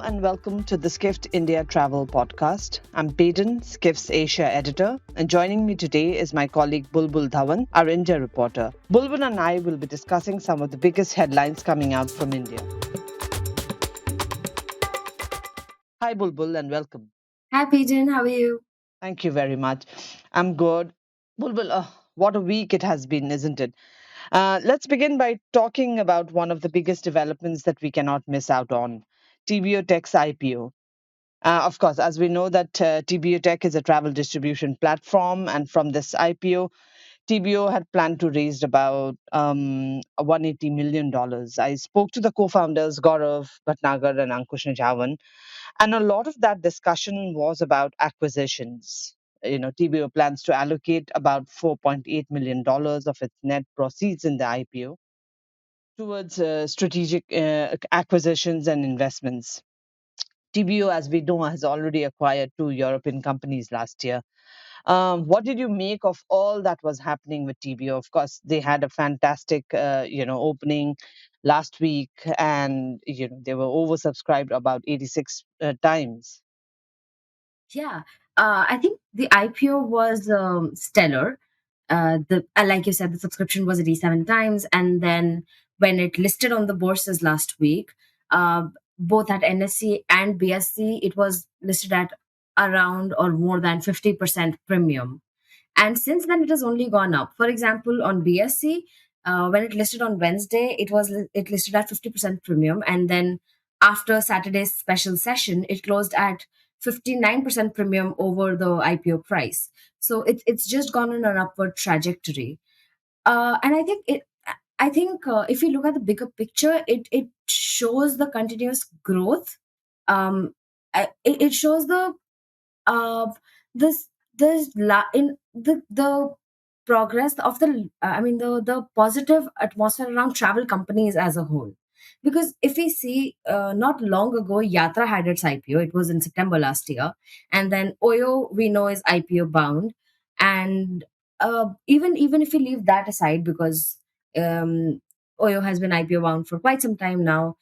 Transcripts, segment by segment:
and welcome to the Skift India Travel Podcast. I'm Peden, Skift's Asia editor, and joining me today is my colleague Bulbul Dhawan, our India reporter. Bulbul and I will be discussing some of the biggest headlines coming out from India. Hi, Bulbul, and welcome. Hi, Peden. How are you? Thank you very much. I'm good. Bulbul, what a week it has been, isn't it? Let's begin by talking about one of the biggest developments that we cannot miss out on TBO Tech's IPO. Of course, as we know that TBO Tech is a travel distribution platform, and from this IPO, TBO had planned to raise about $180 million. I spoke to the co-founders Gaurav Bhatnagar and Ankush Javan, and a lot of that discussion was about acquisitions. TBO plans to allocate about $4.8 million of its net proceeds in the IPO towards strategic acquisitions and investments. TBO, as we know, has already acquired two European companies last year. What did you make of all that was happening with TBO? Of course, they had a fantastic, opening last week, and they were oversubscribed about 86 times. Yeah, I think the IPO was stellar. Like you said, the subscription was 87 times, and then when it listed on the bourses last week, uh, both at NSE and BSC, it was listed at around or more than 50% premium. And since then, it has only gone up. For example, on BSC, when it listed on Wednesday, it listed at 50% premium, and then after Saturday's special session, it closed at 59% premium over the IPO price. So it's just gone on an upward trajectory. And I think if you look at the bigger picture, it shows the continuous growth. It shows uh, this in the progress of the positive atmosphere around travel companies as a whole. Because if we see, not long ago, Yatra had its IPO. It was in September last year, and then Oyo, we know, is IPO bound. And even if we leave that aside, because um, Oyo has been IPO bound for quite some time now,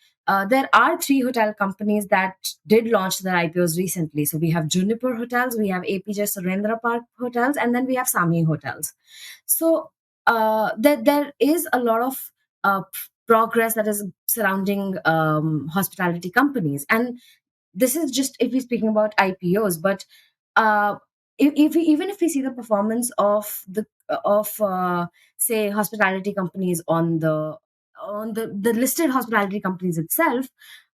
there are three hotel companies that did launch their IPOs recently. So we have Juniper Hotels, we have APJ Surendra Park Hotels, and then we have Sami Hotels. So there is a lot of progress that is surrounding hospitality companies. And this is just if we're speaking about IPOs, but uh, even if we see the performance of say hospitality companies on the listed hospitality companies itself,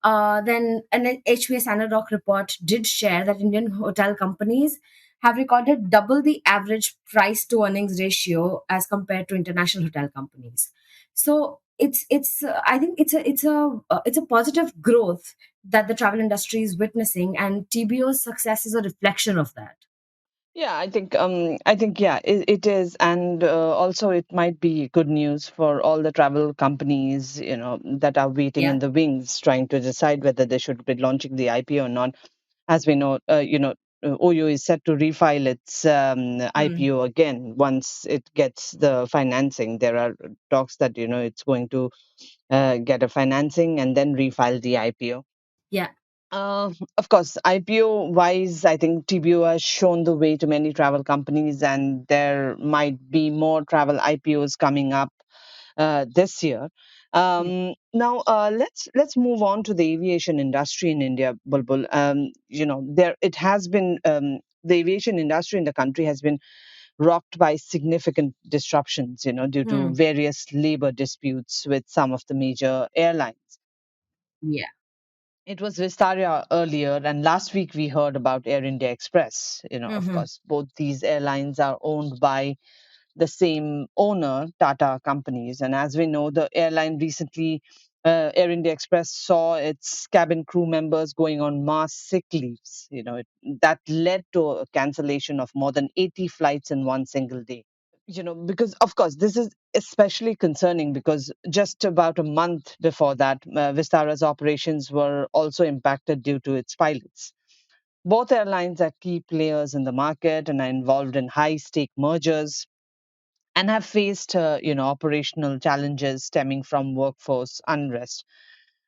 then an HVS Anadoc report did share that Indian hotel companies have recorded double the average price to earnings ratio as compared to international hotel companies. So it's I think it's a positive growth that the travel industry is witnessing, and TBO's success is a reflection of that. Yeah, I think yeah, it is, and also it might be good news for all the travel companies, that are waiting Yeah. in the wings, trying to decide whether they should be launching the IPO or not. As we know, Oyo is set to refile its Hmm. IPO again once it gets the financing. There are talks that it's going to get a financing and then refile the IPO. Yeah. Of course, IPO wise, I think TBO has shown the way to many travel companies, and there might be more travel IPOs coming up this year. Yeah. Now, let's move on to the aviation industry in India, Bulbul. There it has been the aviation industry in the country has been rocked by significant disruptions, due to Hmm. various labor disputes with some of the major airlines. Yeah. It was Vistara earlier, and last week we heard about Air India Express. Of Hmm. course, both these airlines are owned by the same owner, Tata Companies. And as we know, the airline recently, Air India Express, saw its cabin crew members going on mass sick leaves. That led to a cancellation of more than 80 flights in one single day. Because of course this is especially concerning because just about a month before that, Vistara's operations were also impacted due to its pilots. Both airlines are key players in the market and are involved in high stake mergers and have faced operational challenges stemming from workforce unrest.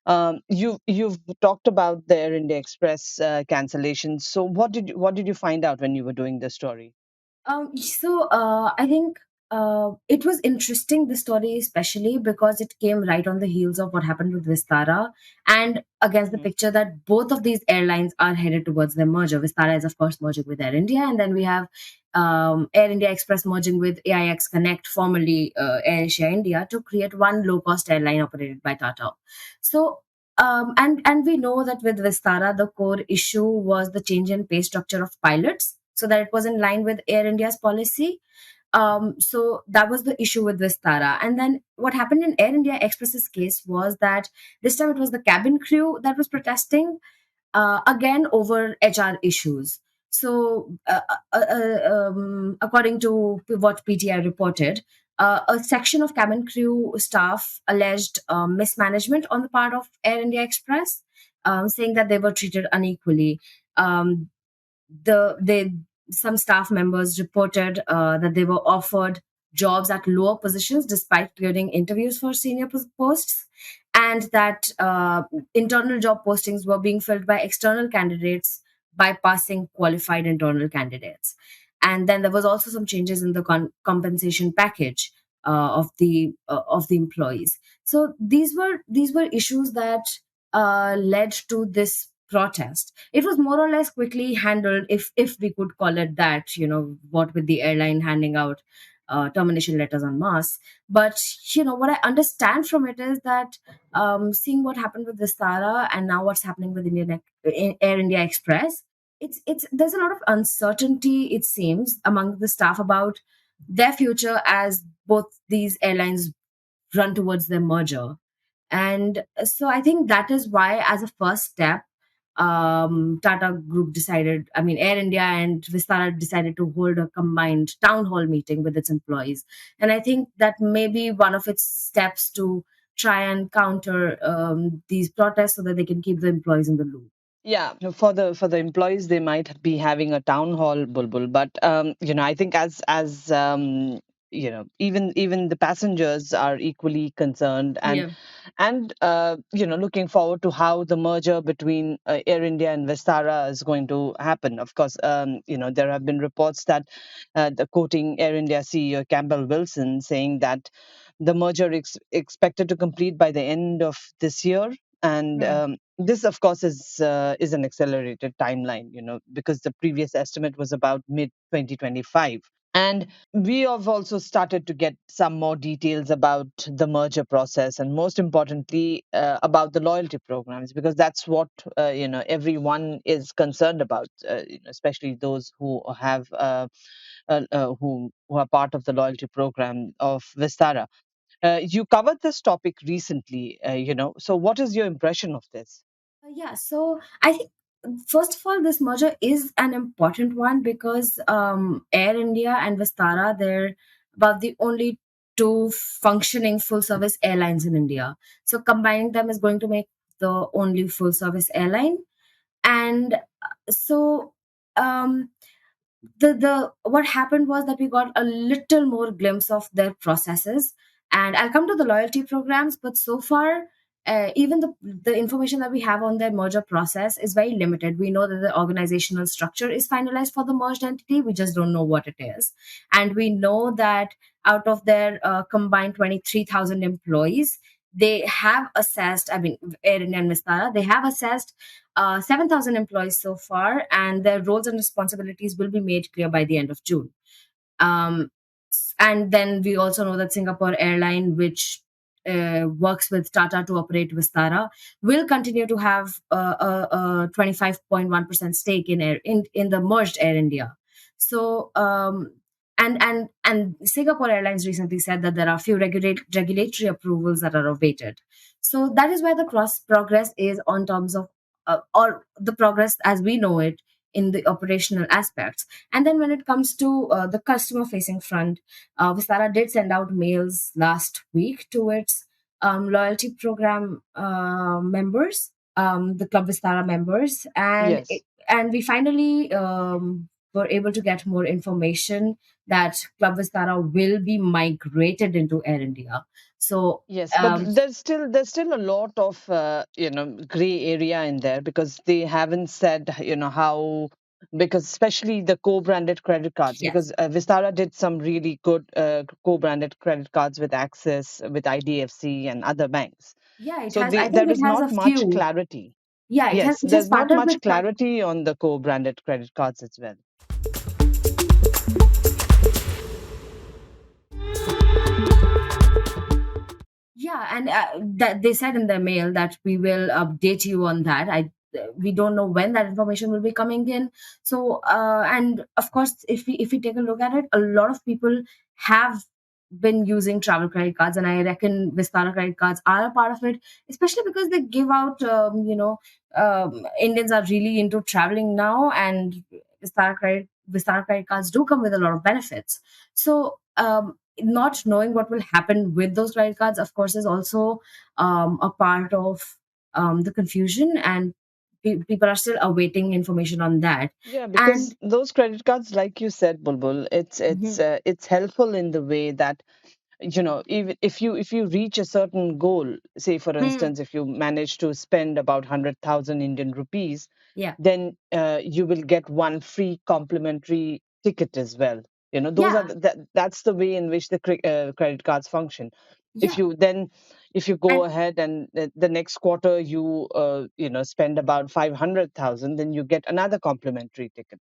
You've talked about the Air India Express cancellations. So what did you find out when you were doing the story? I think it was interesting, the story, especially because it came right on the heels of what happened with Vistara, and against the Mhm. picture that both of these airlines are headed towards their merger. Vistara is, of course, merging with Air India, and then we have Air India Express merging with AIX Connect, formerly Air Asia India, to create one low cost airline operated by Tata. So, and we know that with Vistara, the core issue was the change in pay structure of pilots, so that it was in line with Air India's policy. So that was the issue with Vistara. And then what happened in Air India Express's case was that this time it was the cabin crew that was protesting, again over HR issues. So, according to what PTI reported, a section of cabin crew staff alleged mismanagement on the part of Air India Express, saying that they were treated unequally. Um, they Some staff members reported that they were offered jobs at lower positions despite clearing interviews for senior posts, and that internal job postings were being filled by external candidates bypassing qualified internal candidates. And then there was also some changes in the compensation package of the employees. So these were issues that led to this protest. It was more or less quickly handled, if we could call it that. What with the airline handing out termination letters en masse. But what I understand from it is that, seeing what happened with Vistara and now what's happening with Air India Express, it's there's a lot of uncertainty, it seems, among the staff about their future as both these airlines run towards their merger. And so I think that is why, as a first step, Tata Group decided, I mean, Air India and Vistara decided to hold a combined town hall meeting with its employees. And I think that may be one of its steps to try and counter these protests so that they can keep the employees in the loop. Yeah, for the employees, they might be having a town hall, Bulbul. But I think as even the passengers are equally concerned, and Yeah. looking forward to how the merger between Air India and Vistara is going to happen. Of course, there have been reports that the quoting Air India CEO Campbell Wilson saying that the merger is expected to complete by the end of this year, and this, of course, is an accelerated timeline, because the previous estimate was about mid 2025. And we have also started to get some more details about the merger process, and most importantly, about the loyalty programs, because that's what everyone is concerned about, especially those who have who are part of the loyalty program of Vistara. You covered this topic recently, So, what is your impression of this? Yeah, so I think, first of all, this merger is an important one because Air India and Vistara, they're about the only two functioning full service airlines in India. So combining them is going to make the only full service airline. And so um, the what happened was that we got a little more glimpse of their processes, and I'll come to the loyalty programs. But so far, even the information that we have on their merger process is very limited. We know that the organizational structure is finalized for the merged entity, we just don't know what it is. And we know that out of their combined 23,000 employees, they have assessed, I mean, Air India and Vistara, they have assessed 7,000 employees so far, and their roles and responsibilities will be made clear by the end of June. Um, and then we also know that Singapore Airline, which works with Tata to operate Vistara, will continue to have a 25.1% stake in the merged Air India. So, and Singapore Airlines recently said that there are a few regulatory approvals that are awaited. So that is where the cross progress is on terms of, or the progress as we know it in the operational aspects. And then when it comes to the customer facing front, Vistara did send out mails last week to its loyalty program members, the Club Vistara members, Yes. and we finally were able to get more information that Club Vistara will be migrated into Air India. So, Yes, but there's still a lot of gray area in there because they haven't said how, because especially the co-branded credit cards, yes, because Vistara did some really good co-branded credit cards with Axis, with IDFC and other banks. yeah, it So has. I there think it is has not a much few. clarity. Yeah, Yes, it has there's not partnered much with. clarity on the co-branded credit cards as well. Yeah, and that they said in their mail that we will update you on that. We don't know when that information will be coming in. So, and of course, if we take a look at it, a lot of people have been using travel credit cards, and I reckon Vistara credit cards are a part of it, especially because they give out. Indians are really into traveling now, and Vistara credit cards do come with a lot of benefits. So, not knowing what will happen with those credit cards, of course, is also a part of the confusion, and people are still awaiting information on that. Yeah, And because those credit cards, like you said, Bulbul, mhm, it's helpful in the way that even if you reach a certain goal, say for hmm, instance, if you manage to spend about 100,000 Indian rupees, yeah, then you will get one free complimentary ticket as well. Those are yeah, that's the way in which the credit cards function. if yeah, you then if you go and ahead and the next quarter you spend about 500,000, then you get another complimentary ticket,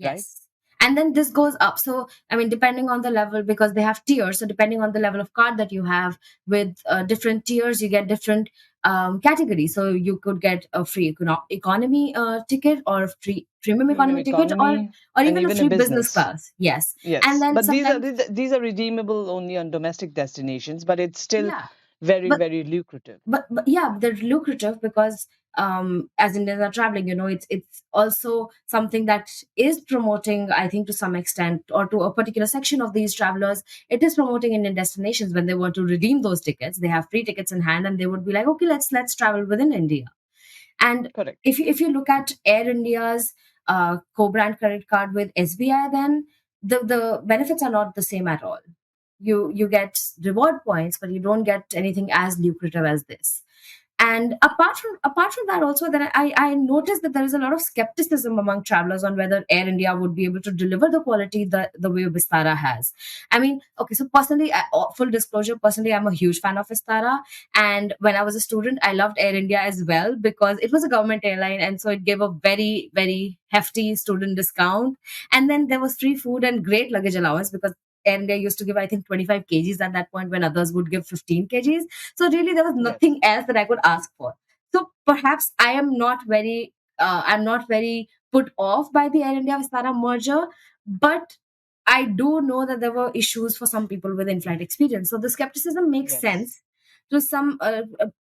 right? yes. And then this goes up. So, I mean, depending on the level, because they have tiers. So, depending on the level of card that you have, with different tiers, you get different categories. So, you could get a free economy ticket, or a free premium Premium economy ticket, economy or and even a even a free business business. class. Yes. And Yes, then but sometimes, these are redeemable only on domestic destinations, but it's still yeah. very, But very lucrative. but yeah, they're lucrative because as Indians are traveling, it's also something that is promoting, I think, to some extent, or to a particular section of these travelers, it is promoting Indian destinations. When they want to redeem those tickets, they have free tickets in hand, and they would be like, okay, let's travel within India. And Correct. if you look at Air India's co-brand credit card with SBI, then the benefits are not the same at all. You get reward points, but you don't get anything as lucrative as this. And apart from that, also, that I noticed that there is a lot of skepticism among travelers on whether Air India would be able to deliver the quality that the way Vistara has. I mean, okay, so personally, full disclosure, personally, I'm a huge fan of Vistara, and when I was a student, I loved Air India as well because it was a government airline, and so it gave a very, very hefty student discount. And then there was free food and great luggage allowance because Air India used to give, I think, 25 kgs at that point when others would give 15 kgs. So really, there was Yes. nothing else that I could ask for. So perhaps I'm not very put off by the Air India Vistara merger, but I do know that there were issues for some people with in-flight experience. So the skepticism makes Yes. sense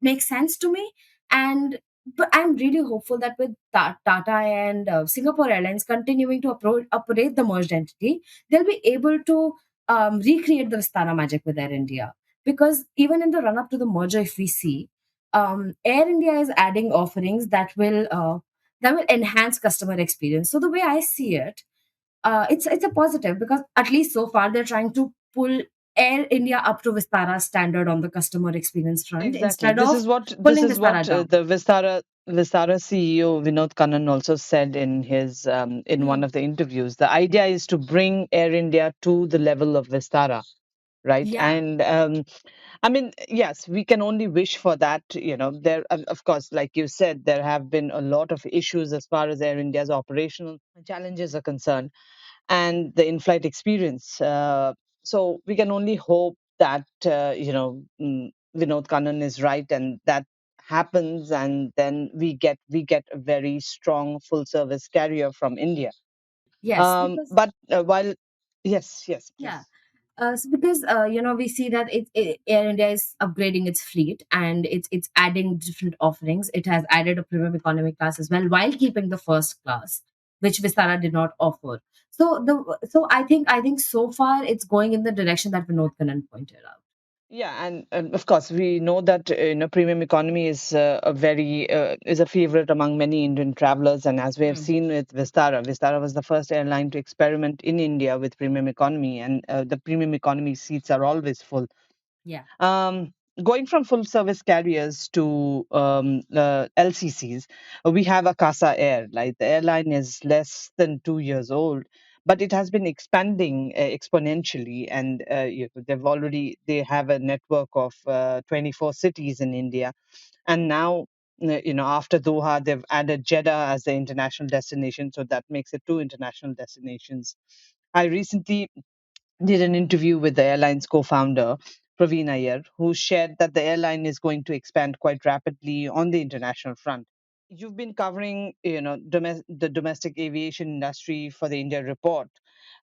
makes sense to me. And but I'm really hopeful that with Tata and Singapore Airlines continuing to operate the merged entity, they'll be able to recreate the Vistara magic with Air India. Because even in the run up to the merger, if we see, Air India is adding offerings that will enhance customer experience. So the way I see it, it's a positive because at least so far they're trying to pull Air India up to Vistara standard on the customer experience front Exactly. instead This of is what this pulling is what Vistara down. the Vistara CEO Vinod Kannan also said in his in one Hmm. of the interviews. The idea is to bring Air India to the level of Vistara, right? Yeah. And I mean, yes, we can only wish for that. There, of course, like you said, there have been a lot of issues as far as Air India's operational challenges are concerned, and the in-flight experience. So we can only hope that Vinod Kannan is right, and that happens, and then we get a very strong full-service carrier from India. Yes, because But while yes, yes, yeah. please. Because we see that Air India is upgrading its fleet, and it's adding different offerings. It has added a premium economy class as well, while keeping the first class, which Vistara did not offer. So I think so far it's going in the direction that Vinod Kannan pointed out. Yeah, and of course we know that premium economy is a very is a favorite among many Indian travelers, and as we have Hmm. seen with Vistara, Vistara was the first airline to experiment in India with premium economy, and the premium economy seats are always full. Yeah. Um, Going from full service carriers to LCCs, we have Akasa Air. Like the airline is less than 2 years old, but it has been expanding exponentially, and they have a network of 24 cities in India, and now. After Doha, they've added Jeddah as the international destination, so that makes it two international destinations. I recently did an interview with the airline's co-founder Praveen Iyer, who shared that the airline is going to expand quite rapidly on the international front. You've been covering, the domestic aviation industry for the India Report.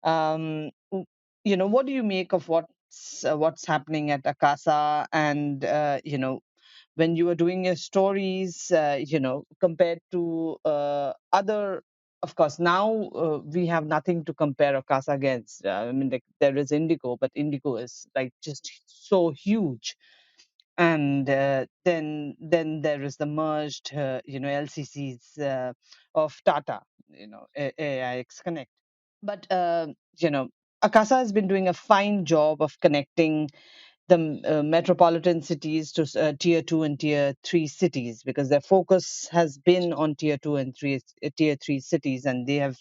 What do you make of what's happening at Akasa, and when you were doing your stories, compared to other. Of course, now we have nothing to compare Akasa against. I mean, like, there is Indigo, but Indigo is like just so huge. And then there is the merged, LCCs of Tata, AIX Connect. But Akasa has been doing a fine job of connecting the metropolitan cities to tier 2 and tier 3 cities, because their focus has been on tier 2 and tier 3 cities, and they have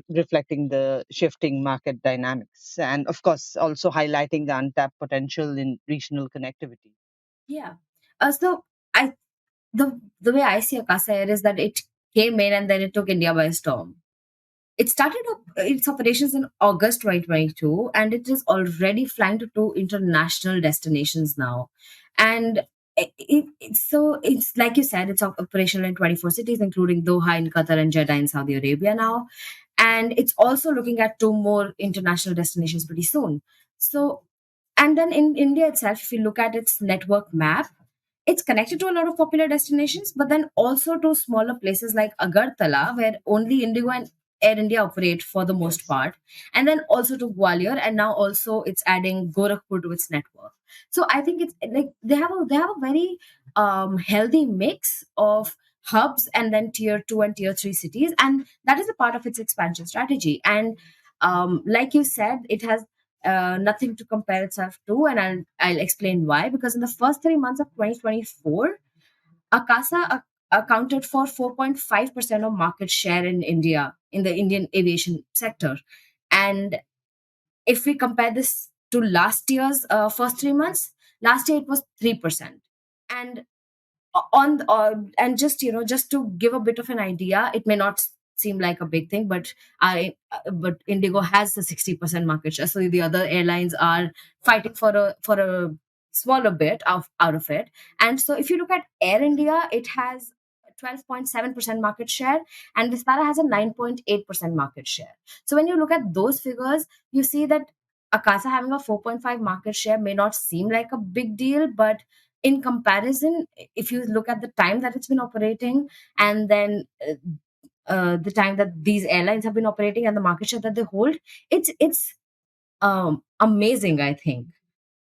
reflecting the shifting market dynamics, and of course also highlighting the untapped potential in regional connectivity. Yeah. So I the way I see Akasa Air is that it came in and then it took India by storm. It started up its operations in August 2022, and it is already flying to two international destinations now. And it's like you said, it's operational in 24 cities, including Doha in Qatar and Jeddah in Saudi Arabia now. And it's also looking at two more international destinations pretty soon. So, and then in India itself, if you look at its network map, it's connected to a lot of popular destinations, but then also to smaller places like Agartala, where only Indigo and Air India operate for the most Yes. part, and then also to Gwalior, and now also it's adding Gorakhpur to its network. So I think it's like they have a very healthy mix of hubs and then tier 2 and tier 3 cities, and that is a part of its expansion strategy. And like you said, it has nothing to compare itself to, and I'll explain why. Because in the first 3 months of 2024, Akasa accounted for 4.5% of market share in India in the Indian aviation sector. And if we compare this to last year's first 3 months, last year it was 3%. And and just just to give a bit of an idea, it may not seem like a big thing, but but Indigo has the 60% market share, so the other airlines are fighting for a smaller bit out of it. And so if you look at Air India, it has 12.7% market share, and Vistara has a 9.8% market share. So when you look at those figures, you see that Akasa having a 4.5 market share may not seem like a big deal, but in comparison, if you look at the time that it's been operating, and then the time that these airlines have been operating and the market share that they hold, it's amazing, I think.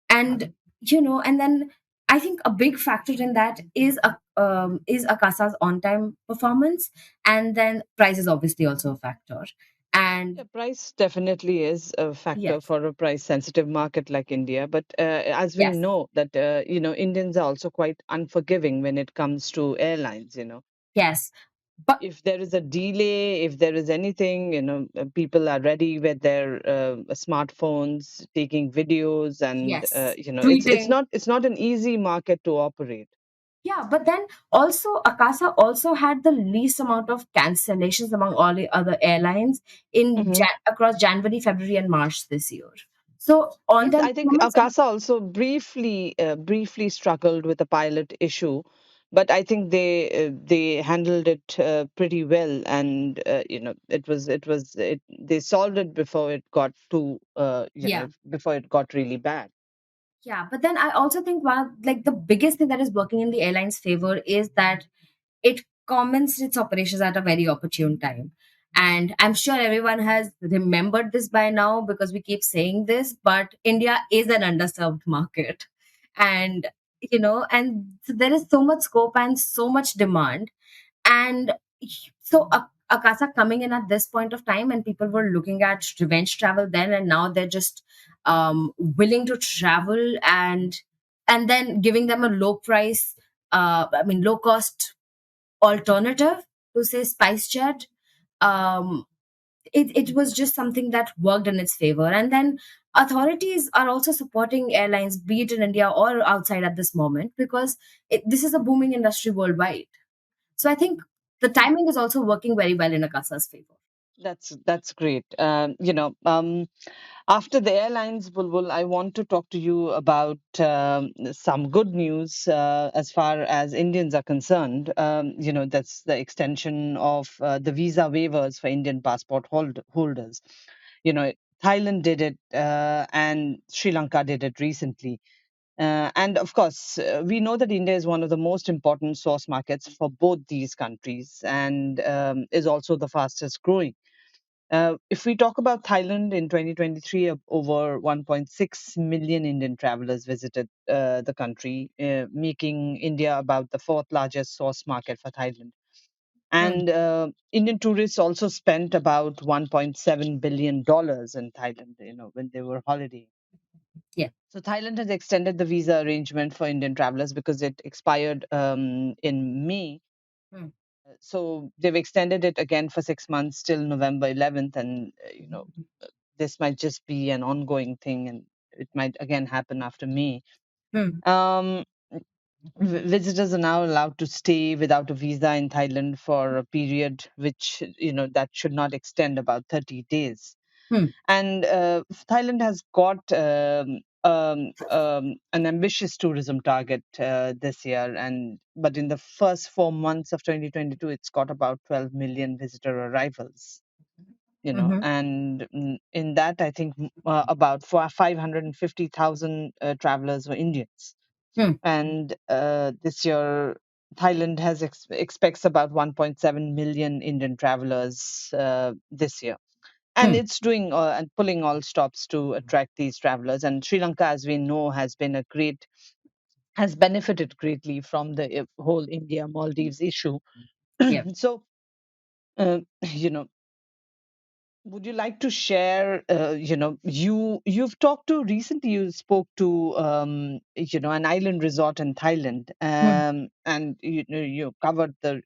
And and then I think a big factor in that is Akasa's on time performance, and then price is obviously also a factor. And Yeah, price definitely is a factor yes, for a price sensitive market like India. But as we yes, know that, Indians are also quite unforgiving when it comes to airlines. yes, but If there is a delay, if there is anything, people are ready with their smartphones taking videos, and yes, it's tweeting. not an easy market to operate. Yeah, but then also Akasa also had the least amount of cancellations among all the other airlines in across January, February, and March this year. So on Yes, time I think performance, Akasa also briefly struggled with a pilot issue, but I think they handled it pretty well, and they solved it before it got yeah, before it got really bad. yeah. But then I also think the biggest thing that is working in the airline's favor is that it commenced its operations at a very opportune time. And I'm sure everyone has remembered this by now because we keep saying this, but India is an underserved market. And, and so there is so much scope and so much demand. And so Akasa coming in at this point of time, and people were looking at revenge travel then, and now they're just willing to travel, and then giving them a low price, low cost alternative to say SpiceJet. Um, it was just something that worked in its favor. And then authorities are also supporting airlines, be it in India or outside at this moment, because this is a booming industry worldwide. So I think the timing is also working very well in Akasa's favor. That's great. After the airlines, Bulbul, I want to talk to you about some good news as far as Indians are concerned. That's the extension of the visa waivers for Indian passport holders. You know, Thailand did it, and Sri Lanka did it recently. And of course, we know that India is one of the most important source markets for both these countries, and is also the fastest growing. If we talk about Thailand in 2023, over 1.6 million Indian travelers visited the country, making India about the fourth largest source market for Thailand. Hmm. And Indian tourists also spent about $1.7 billion in Thailand, when they were holidaying. Yeah. So Thailand has extended the visa arrangement for Indian travelers because it expired in May. Hmm. So they've extended it again for 6 months till November 11th, and this might just be an ongoing thing, and it might again happen after May. Hmm. Um, Visitors are now allowed to stay without a visa in Thailand for a period which that should not extend about 30 days. Hmm. And Thailand has got an ambitious tourism target this year, and but in the first 4 months of 2022, it's got about 12 million visitor arrivals. Hmm. And in that, I think about 550,000 travelers were Indians. Hmm. And this year, Thailand has expects about 1.7 million Indian travelers this year, and Hmm. it's doing and pulling all stops to attract these travelers. And Sri Lanka, as we know, has benefited greatly from the whole India Maldives issue. Yeah. So, uh, you know, would you like to share? You've talked to recently. You spoke to an island resort in Thailand, Hmm. and you covered the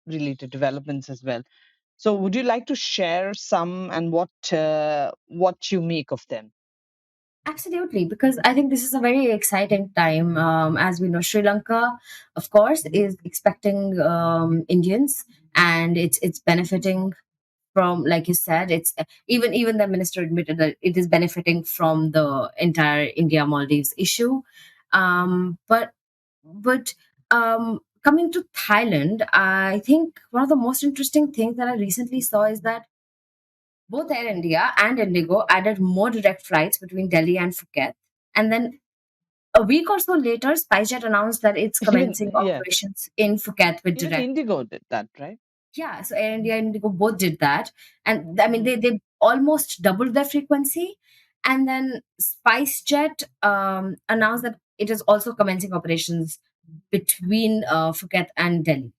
related developments as well. So, would you like to share some and what you make of them? Absolutely, because I think this is a very exciting time. As we know, Sri Lanka, of course, is expecting Indians, and it's benefiting from, like you said, it's even the minister admitted that it is benefiting from the entire India Maldives issue. But coming to Thailand, I think one of the most interesting things that I recently saw is that both Air India and Indigo added more direct flights between Delhi and Phuket. And then a week or so later, SpiceJet announced that it's Even commencing yeah, operations in Phuket with even direct. Indigo did that, right? Yeah, so Air India and Indigo both did that. And I mean, they almost doubled their frequency. And then SpiceJet announced that it is also commencing operations between Phuket and Delhi.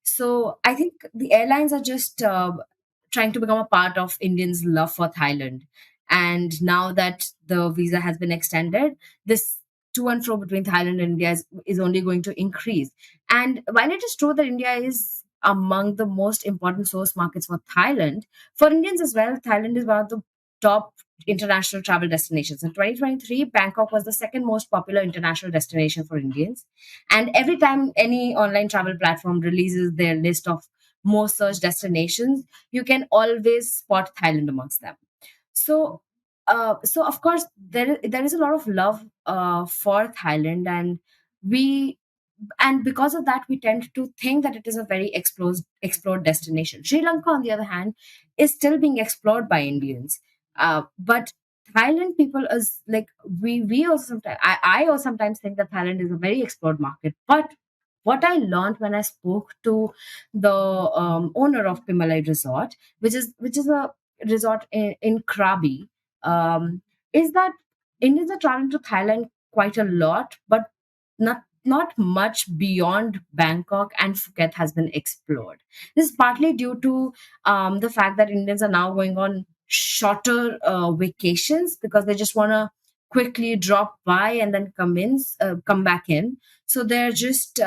So I think the airlines are just trying to become a part of Indians' love for Thailand. And now that the visa has been extended, this to and fro between Thailand and India is only going to increase. And while it is true that India is among the most important source markets for Thailand, for Indians as well, Thailand is one of the top international travel destinations. In 2023, Bangkok was the second most popular international destination for Indians. And every time any online travel platform releases their list of most searched destinations, you can always spot Thailand amongst them. So, so of course there is a lot of love for Thailand, and we and because of that we tend to think that it is a very explored destination. Sri Lanka, on the other hand, is still being explored by Indians, but Thailand people is like we also sometimes I also sometimes think that Thailand is a very explored market, but what I learned when I spoke to the owner of Pimalai Resort, which is a resort in Krabi, um, is that Indians are traveling to Thailand quite a lot, but not much beyond Bangkok and Phuket has been explored. This is partly due to the fact that Indians are now going on shorter vacations because they just want to quickly drop by and then come back in. So they're just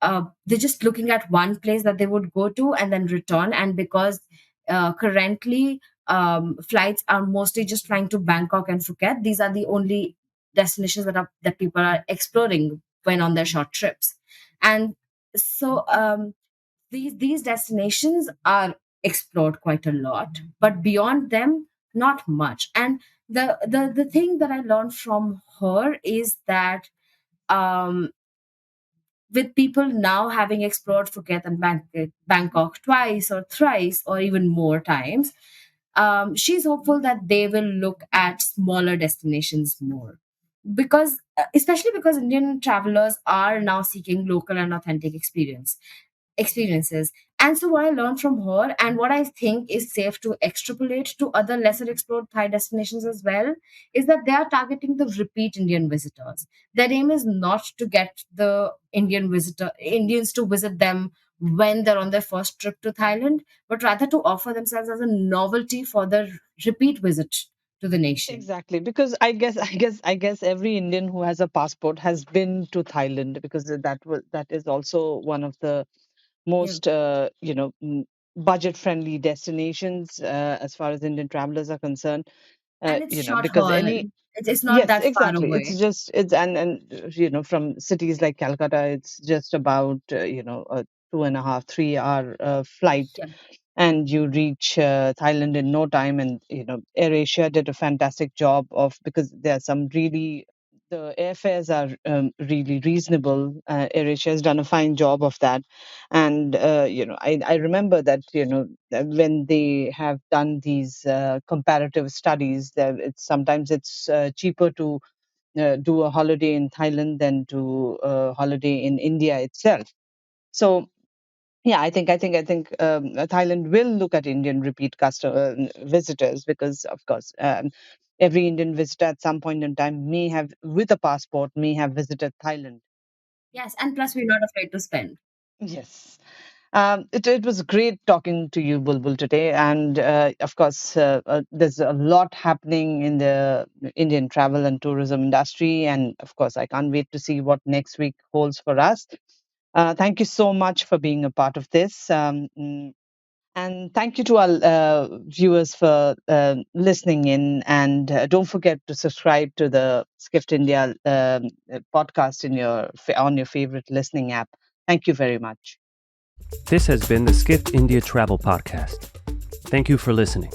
looking at one place that they would go to and then return. And because currently flights are mostly just flying to Bangkok and Phuket, these are the only destinations that people are exploring when on their short trips. And so these destinations are explored quite a lot, but beyond them, not much. And the thing that I learned from her is that um, with people now having explored Phuket and Bangkok twice or thrice or even more times, she's hopeful that they will look at smaller destinations more. Because, especially because Indian travelers are now seeking local and authentic experiences. And so, what I learned from her, and what I think is safe to extrapolate to other lesser explored Thai destinations as well, is that they are targeting the repeat Indian visitors. Their aim is not to get the Indians to visit them when they're on their first trip to Thailand, but rather to offer themselves as a novelty for the repeat visit to the nation. Exactly, because I guess every Indian who has a passport has been to Thailand, because that is also one of the Yeah. most budget friendly destinations as far as Indian travelers are concerned. And it's short Because haul. any It's not Yes, that far exactly. It's away. just it's and from cities like Calcutta, it's just about a 2.5 3 hour flight, Yeah. and you reach Thailand in no time. And AirAsia did a fantastic job of, because there are some really, the airfares are really reasonable. AirAsia has done a fine job of that. And I remember that when they have done these comparative studies, that it's cheaper to do a holiday in Thailand than to a holiday in India itself. So yeah, I think Thailand will look at Indian repeat customer visitors, because of course every Indian visitor at some point in time may have, with a passport, may have visited Thailand. Yes, and plus we're not afraid to spend. Yes. It was great talking to you, Bulbul, today. And of course, there's a lot happening in the Indian travel and tourism industry. And of course, I can't wait to see what next week holds for us. Thank you so much for being a part of this. And thank you to our viewers for listening in. And don't forget to subscribe to the Skift India podcast on your favorite listening app. Thank you very much. This has been the Skift India Travel Podcast. Thank you for listening.